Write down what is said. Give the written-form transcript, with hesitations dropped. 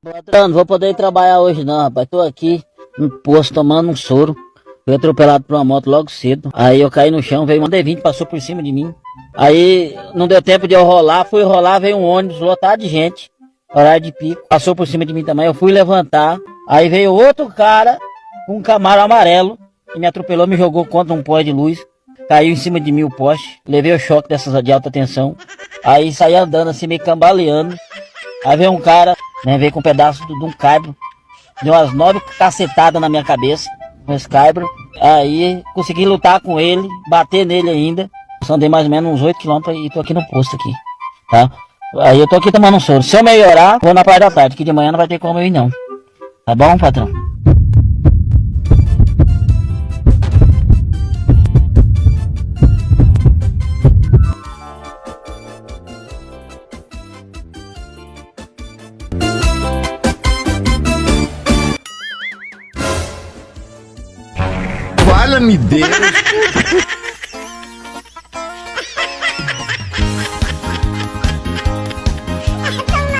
Patrão, não vou poder ir trabalhar hoje não, rapaz. Tô aqui no posto tomando um soro. Fui atropelado por uma moto logo cedo. Aí eu caí no chão, veio uma D20, passou por cima de mim. Aí não deu tempo de eu rolar, fui rolar, veio um ônibus lotado de gente. Horário de pico, passou por cima de mim também. Eu fui levantar, aí veio outro cara com um Camaro amarelo e me atropelou, me jogou contra um poste de luz. Caiu em cima de mim o poste, levei o choque dessas de alta tensão. Aí saí andando assim, meio cambaleando. Aí veio um cara, né, veio com um pedaço de um caibro, deu umas 9 cacetadas na minha cabeça, com esse caibro. Aí consegui lutar com ele, bater nele ainda. Andei mais ou menos uns 8 km e tô aqui no posto aqui, tá? Aí eu tô aqui tomando um soro. Se eu melhorar, vou na parte da tarde, que de manhã não vai ter como eu ir não. Tá bom, patrão? Fala-me Deus!